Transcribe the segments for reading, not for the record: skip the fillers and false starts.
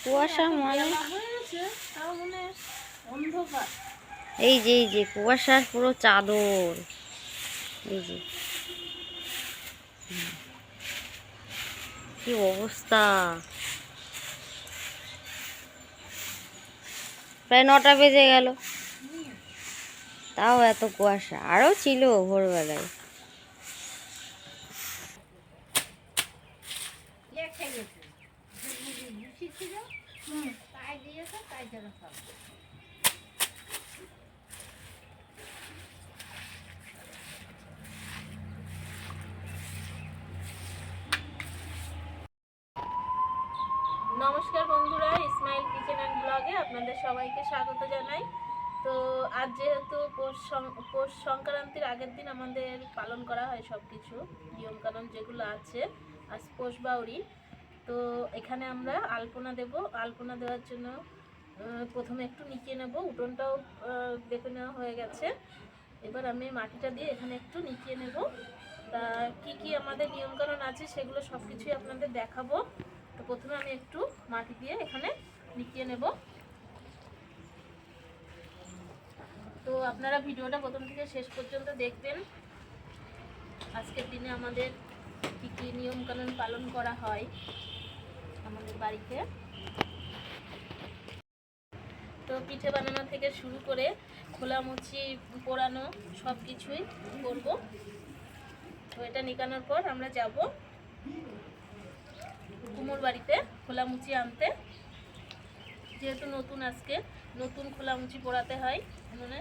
কুয়াশা মানে এই যে কুয়াশার পুরো চাদর। এই যে কি অবস্থা, প্রায় 9টা বেজে গেল, তাও এত কুয়াশা। আরও ছিল ভোরবেলায়। নমস্কার বন্ধুরা, ইসমাইল কিচেন অ্যান্ড ব্লগে আপনাদের সবাইকে স্বাগত জানাই। তো আজ যেহেতু পৌষ সংক্রান্তির আগের দিন আমাদের পালন করা হয় সব কিছু নিয়মকানুন যেগুলো আছে। আজ পৌষ বাউরি, তো এখানে আমরা আলপনা দেব। আলপনা দেওয়ার জন্য প্রথমে একটু নিকিয়ে নেব। উঠোনটাও দেখে নেওয়া হয়ে গেছে। এবার আমি মাটিটা দিয়ে এখানে একটু নিকিয়ে নেব। তা কি কি আমাদের নিয়মকানুন আছে সেগুলো সব কিছুই আপনাদের দেখাবো। তো প্রথমে আমি একটু মাটি দিয়ে এখানে নিকিয়ে নেব। তো আপনারা ভিডিওটা প্রথম থেকে শেষ পর্যন্ত দেখবেন। আজকের দিনে আমাদের কি কি নিয়মকানুন পালন করা হয় আমাদের বাড়িতে। তো পিঠে বানানো থেকে শুরু করে খোলামুচি পোড়ানো সব কিছুই করব। তো এটা নিকানোর পর আমরা যাব কুমোর বাড়িতে খোলামুচি আনতে। যেহেতু নতুন, আজকে নতুন খোলামুচি পোড়াতে হয় উনুনে।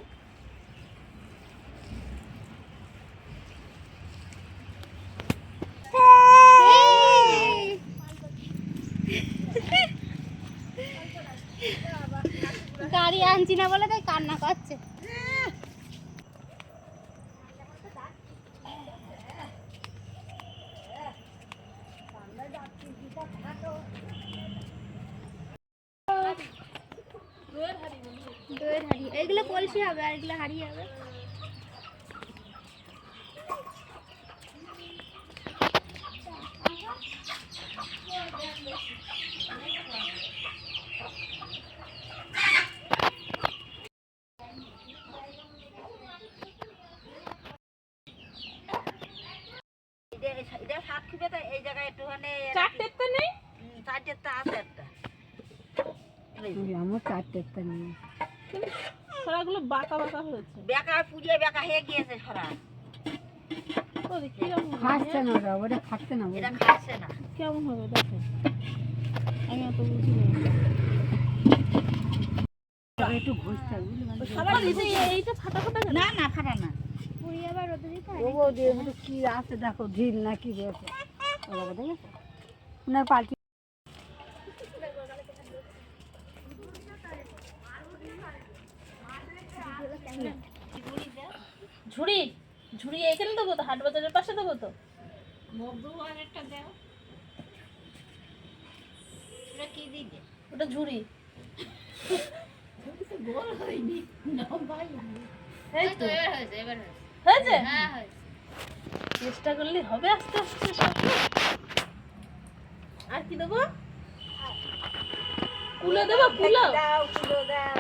গাড়ি আনছি না বলে তাই কান্না করছে। দইয়ের হাড়ি, এইগুলো কলসি হবে আর এগুলো হাড়ি হবে। এই জায়গায় একটুখানি চারটেরটা নেই, চারটেরটা আছে একটা। আমার চারটেরটা নেই, ছড়াগুলো বাঁকা বাঁকা হয়েছে, বেঁকা পুড়িয়ে বেঁকা হয়ে গিয়েছে ছড়া। খাচ্ছে না ওটা, ওটা খাচ্ছে না, এটা খাচ্ছে না। কেমন হবে দেখো, আমি অত বুঝি একটু ঘষতে হবে। এইটা ফাটা ফাটা না না ফাটা না, পুড়িয়ে আবার রোদে দিতে হয়। ও দিয়ে কি আছে দেখো, ঢিল না কি রয়েছে ওটা দেখেছো না পাল্টি। ঝুড়ি ঝুড়ি এখানে দেবো তো, হাট বাজারের পাশে দেবো তো। ওটা ঝুড়ি হয়েছে, চেষ্টা করলে হবে আস্তে আস্তে। আর কি দেবো? কুলো দেবো, কুলো দাও, কুলো দাও।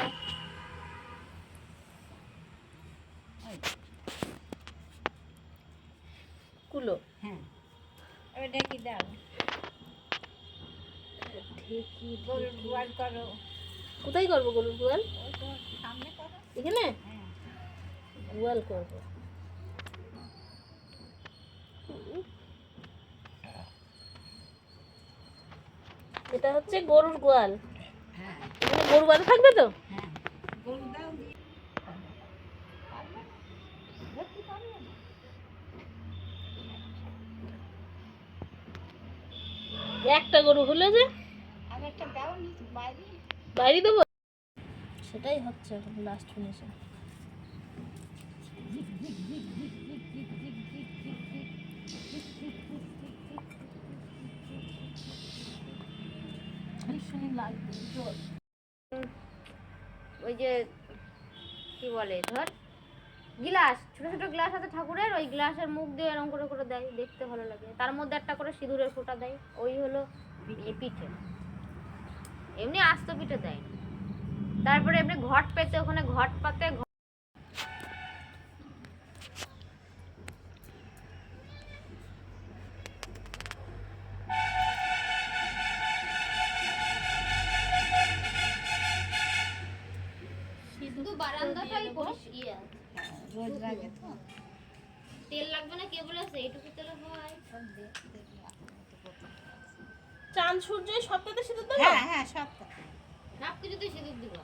কুলো, হ্যাঁ এবার ঢেকি দাও। ঢেকি গরুর গোয়াল করো। কোথায় করবো গরুর গোয়াল? সামনে করো, এখানে হ্যাঁ গোয়াল করবো। এটা হচ্ছে গরুর গোয়াল। হ্যাঁ এখানে গরু বাঁধা থাকবে তো? হ্যাঁ গরু দাও। একটা গরু হলো যে, আর একটা দাও বাইরে, বাইরে দেবো। সেটাই হচ্ছে এখন লাস্ট ফিনিশিং। ওই যে কি বলে, ধর গ্লাস, ছোট ছোট গ্লাস আছে ঠাকুরের, ওই গ্লাসের মুখ দিয়ে এরকম করে করে দেয়, দেখতে ভালো লাগে। তার মধ্যে একটা করে সিঁদুরের ফোঁটা দেয়, ওই হলো পিঠে এমনি আস্ত পিঠে দেয়। তারপরে এমনি ঘট পেতে ওখানে ঘট পাতে শুধু বারান্দাটাই রোজ লাগে তো তেল লাগবে না, কে বলেছে এইটুকু তেল হয়? চাঁদ সূর্য সপ্তাহে সিঁদুর দেবো? হ্যাঁ হ্যাঁ সপ্তাহে সব কিছুতে সিঁদুর দিব।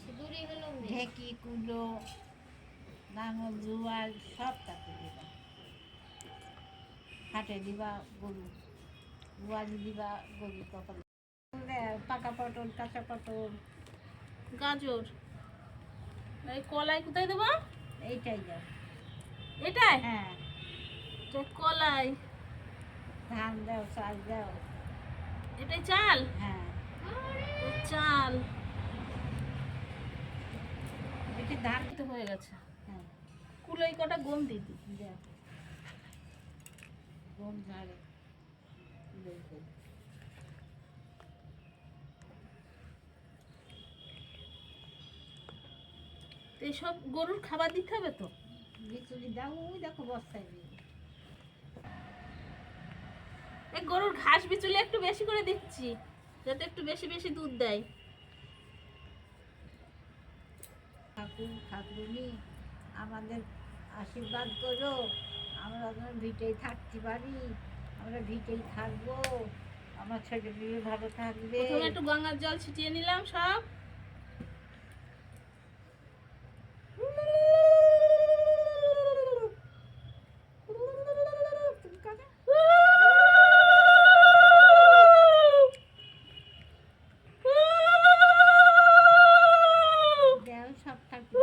সিঁদুরই হলো ঢেকি কুলো নাঙল জুয়াল সব তাতে দিবা, হাটে দিবা গরু, গোয়ালি দিবা গরু কপাল, পাকা পটল কাঁচা পটল গাজর, এই কলাই কোথায় দেবো? এইটাই দাও। এটাই? হ্যাঁ কলাই, ধান দাও চাল দাও। এটাই চাল? হ্যাঁ চাল এটি ধান তো হয়ে গেছে। হ্যাঁ কুলোই কটা গম দিদি দাও, গম ঝাড়ে এইসব গরুর খাবার দিতে হবে তো? বিচুলি দাও, ওই দেখো বস্তায় দিয়ে। এই গরুর ঘাস বিচুলি একটু বেশি করে দিচ্ছি যাতে একটু বেশি বেশি দুধ দেয়। ঠাকুর ঠাকুরনি আমাদের আশীর্বাদ করো, আমরা যেন ভিটেই থাকতে পারি, আমরা ভিটেই থাকবো, আমার ছেলে মেয়ে ভালো থাকবে। প্রথমে একটু গঙ্গার জল ছিটিয়ে নিলাম সব। দেও সব ঠাকুর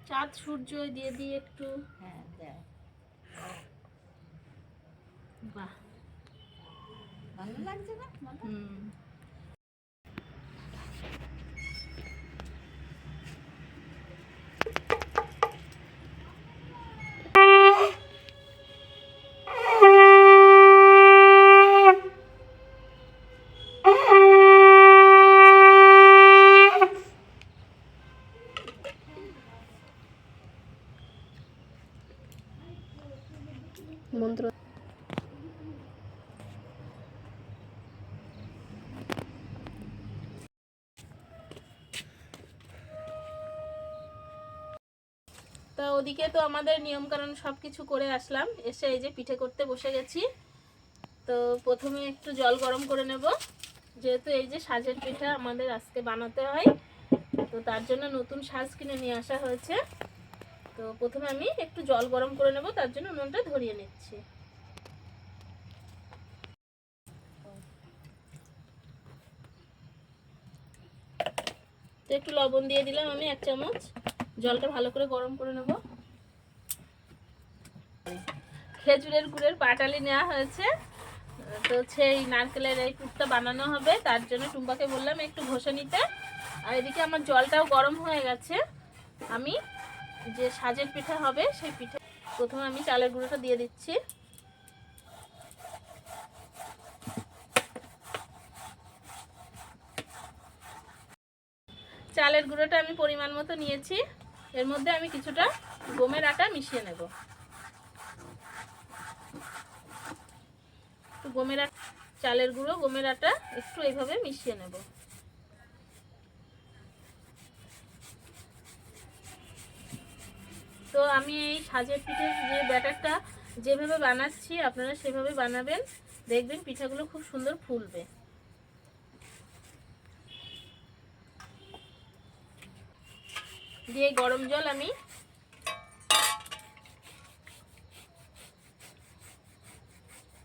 চাঁদ সূর্য দিয়ে দিয়ে একটু। হ্যাঁ দেও, বাহ ভালো লাগছে না? হুম। মন্ত্র তা ওদিকে তো আমাদের নিয়মকানুন সব কিছু করে আসলাম, এসে এই যে পিঠে করতে বসে গেছি। তো প্রথমে একটু জল গরম করে নেব, যেহেতু এই যে সাজের পিঠা আমাদের আজকে বানাতে হয়, তো তার জন্য নতুন সাজ কিনে নিয়ে আসা হয়েছে। তো প্রথমে আমি একটু জল গরম করে নেব, তার জন্য উনুনটা ধরিয়ে নিচ্ছি। তো একটু লবণ দিয়ে দিলাম আমি 1 চামচ, জলটা ভালো করে গরম করে নেব। খেজুরের গুড়ের পাটালি নেওয়া হয়েছে, তো সেই নারকেলের এই পুরটা বানানো হবে, তার জন্য টুম্পাকে বললাম একটু ঘষে নিতে। আর এদিকে আমার জলটাও গরম হয়ে গেছে, আমি যে সাজের পিঠা হবে সেই পিঠা প্রথমে আমি চালের গুঁড়োটা দিয়ে দিচ্ছি। চালের গুঁড়োটা আমি পরিমাণ মতো নিয়েছি, এর মধ্যে আমি কিছুটা গমের আটা মিশিয়ে নেব। গমের আটা, চালের গুঁড়ো, গমের আটা একটু এইভাবে মিশিয়ে নেব। তো আমি এই সাজের পিঠের যে ব্যাটারটা যেভাবে বানাচ্ছি আপনারা সেভাবে বানাবেন, দেখবেন পিঠাগুলো খুব সুন্দর ফুলবে। দিয়ে গরম জল আমি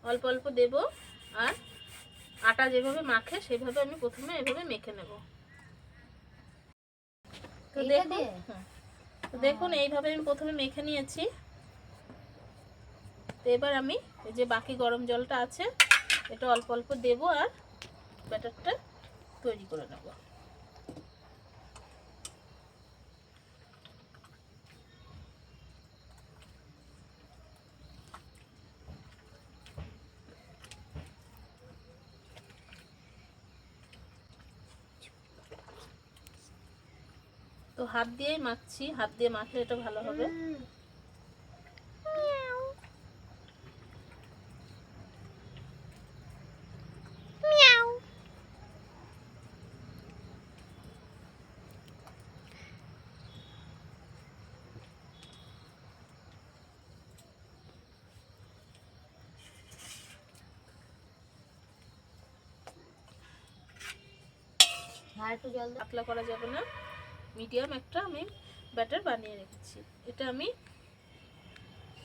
অল্প অল্প দেব, আর আটা যেভাবে মাখে সেভাবে আমি প্রথমে এভাবে মেখে নেব। তো দেখুন এইভাবে আমি প্রথমে মেখে নিয়েছি। তো এবার আমি এই যে বাকি গরম জলটা আছে এটা অল্প অল্প দেব আর ব্যাটারটা তৈরি করে নেব। হাত দিয়েই মাখছি, হাত দিয়ে মাখলে এটা ভালো হবে। আর একটু জল দাও। পাতলা করা যাবে না, মিডিয়াম একটা আমি ব্যাটার বানিয়ে রেখেছি। এটা আমি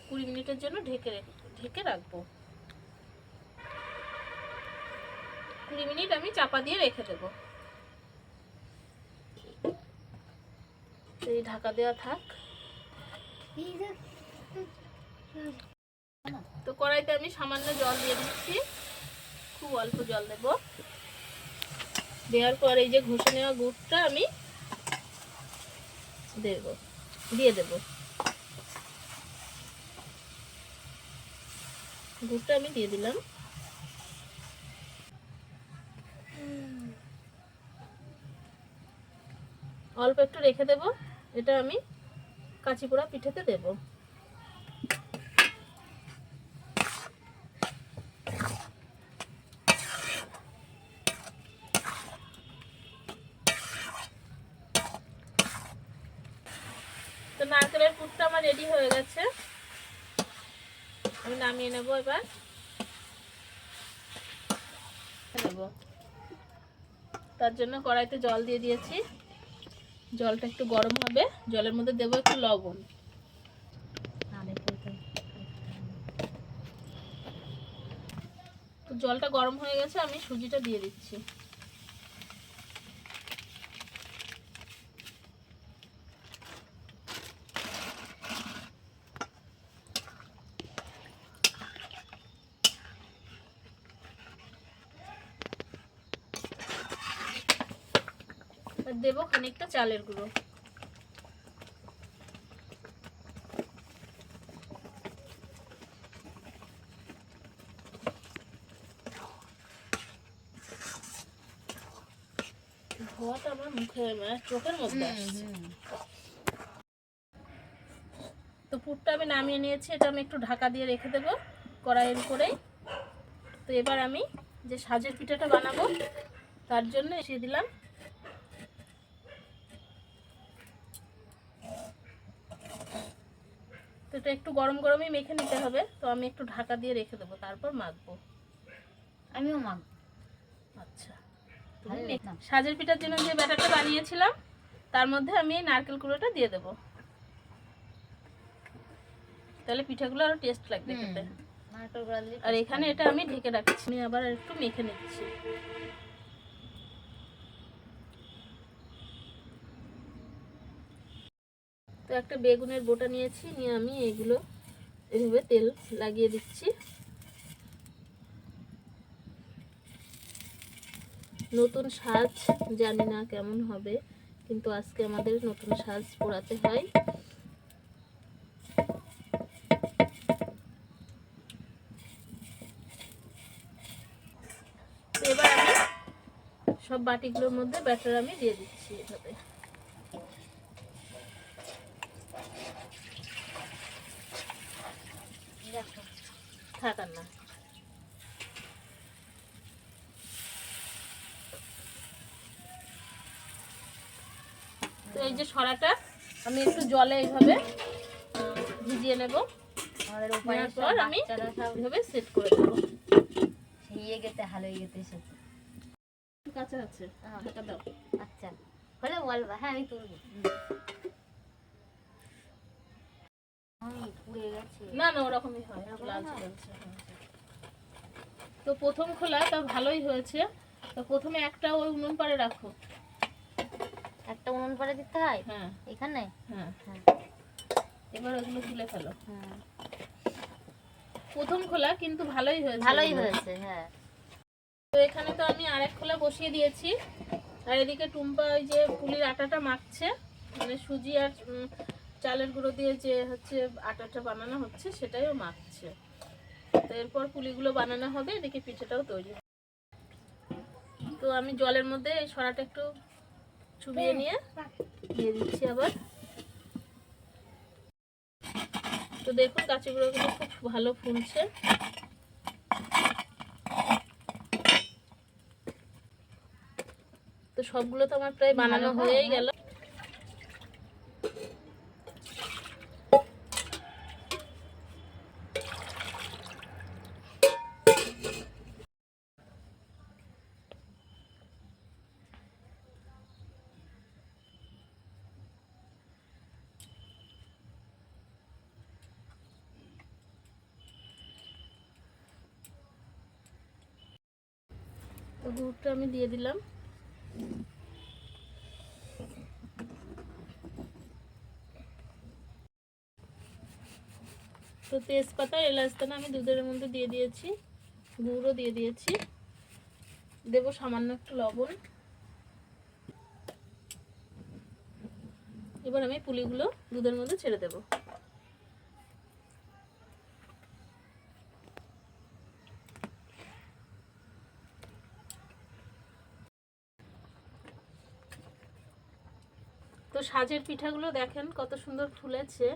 20 মিনিটের জন্য ঢেকে রাখবো। 20 মিনিট আমি চাপা দিয়ে রেখে দেবো। এই ঢাকা দেওয়া থাক। তো কড়াইতে আমি সামান্য জল দিয়ে দিচ্ছি, খুব অল্প জল দেব। দেওয়ার পর এই যে ঘষে নেওয়া গুড়টা আমি দিয়ে দেব। গুড়টা আমি দিয়ে দিলাম। অল্প একটু রেখে দেব, এটা আমি কাঁচি পোড়া পিঠেতে দেব। তো নারকেলের পুরটা আমার রেডি হয়ে গেছে, আমি নামিয়ে নেব। এবার তার জন্য কড়াইতে জল দিয়ে দিয়েছি, জলটা একটু গরম হবে, জলের মধ্যে দেবো একটু লবণ। তো জলটা গরম হয়ে গেছে, আমি সুজিটা দিয়ে দিচ্ছি। দেবো খানিকটা চালের গুঁড়ো। ধোয়াটা আমার মুখে চোখের মধ্যে আসছে। তো পুরটা আমি নামিয়ে নিয়েছি, এটা আমি একটু ঢাকা দিয়ে রেখে দেবো কড়াইয়ের উপরেই। তো এবার আমি যে সাজের পিঠাটা বানাবো তার জন্য এসে দিলাম। তো এটা একটু গরম গরমই মেখে নিতে হবে, তো আমি একটু ঢাকা দিয়ে রেখে দেবো, তারপর মাখবো। আমিও মাখবো। আচ্ছা, সাজের পিঠার জন্য যে ব্যাটারটা বানিয়েছিলাম তার মধ্যে আমি এই নারকেল কুড়োটা দিয়ে দেবো, তাহলে পিঠাগুলো আরো টেস্ট লাগবে খেতে। আর এখানে এটা আমি ঢেকে রাখছি, আবার একটু মেখে নিচ্ছি। তো একটা বেগুনের বোটা নিয়েছি, নিয়ে আমি এগুলো এভাবে তেল লাগিয়ে দিচ্ছি। নতুন সাজ জানি না কেমন হবে, কিন্তু আজকে আমাদের নতুন সাজ পোড়াতে হয়। এবার আমি সব বাটিগুলোর মধ্যে ব্যাটার আমি দিয়ে দিচ্ছি এভাবে। থাকার না, তো এই যে সরাটা আমি একটু জলে এইভাবে ভিজিয়ে নেব, পর আমি এইভাবে সেট করে দেবো। কাঁচা আছে, ঢাকা দাও। আচ্ছা হলে বলবা, হ্যাঁ আমি তুলবো। পুড়ে গেছে না না, ওরকমই হয়, লালচে লালচে। তো প্রথম খোলা তা ভালোই হয়েছে। তো প্রথমে একটা ওই উনুন পাড়ে রাখো। একটা উনুন পাড়ে দিতে হয়? হ্যাঁ এখানে। হ্যাঁ, হ্যাঁ এবার ওগুলো তুলে ফেলো। হ্যাঁ, প্রথম খোলা কিন্তু ভালোই হয়েছে, ভালোই হয়েছে। হ্যাঁ, তো এখানে তো আমি আরেক খোলা বসিয়ে দিয়েছি, আর এদিকে টুম্পা ওই যে পুলির আটাটা মাখছে, মানে সুজি আর চালের গুঁড়ো দিয়ে যে হচ্ছে আটাটা বানানো হচ্ছে সেটাইও মাখছে। তো এরপর পুলিগুলো বানানো হবে, এদিকে পিঠেটাও তৈরি হবে। তো আমি জলের মধ্যে এই সরাটা একটু চুবিয়ে নিয়ে দিয়ে দিচ্ছি আবার। তো দেখুন কাঁচিগুলো কিন্তু খুব ভালো ফুলছে। তো সবগুলো তো আমার প্রায় বানানো হয়েই গেল। তো গুড়টা আমি দিয়ে দিলাম। তো তেজপাতা এলাচ দানা আমি দুধের মধ্যে দিয়ে দিয়েছি, গুঁড়ো দিয়ে দিয়েছি, দেব সামান্য একটু লবণ। এবার আমি পুলিগুলো দুধের মধ্যে ছেড়ে দেব। তো সাজের পিঠাগুলো দেখেন কত সুন্দর ফুলেছে,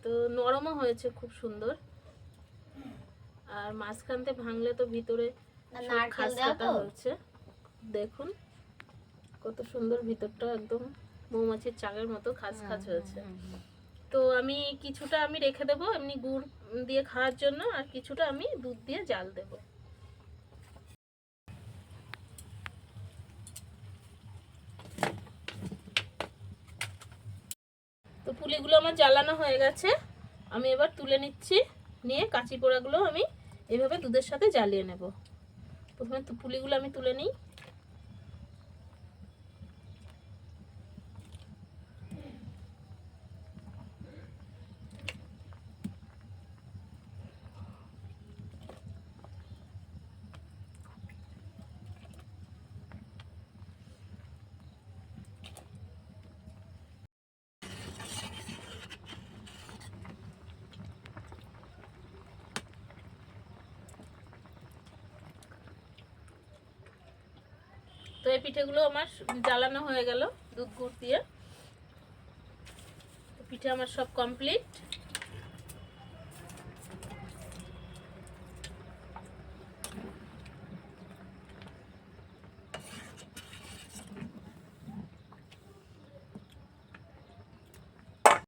তো নরমও হয়েছে খুব সুন্দর। আর মাঝখানতে ভাঙলে তো ভিতরে খাস কাটা হয়েছে। দেখুন কত সুন্দর, ভিতরটা একদম মৌমাছির চাকের মতো খাস খাস হয়েছে। তো আমি কিছুটা আমি রেখে দেবো এমনি গুড় দিয়ে খাওয়ার জন্য, আর কিছুটা আমি দুধ দিয়ে জাল দেব। তো পুলিগুলো আমার জ্বালানো হয়ে গেছে, আমি এবার তুলে নিচ্ছি। নিয়ে কাঁচি পোড়াগুলো আমি এভাবে দুধের সাথে জ্বালিয়ে নেব। প্রথমে তো পুলিগুলো আমি তুলে নিই। তো এই পিঠেগুলো আমার জ্বালানো হয়ে গেল দুধ গুড় দিয়ে। পিঠে আমার সব কমপ্লিট।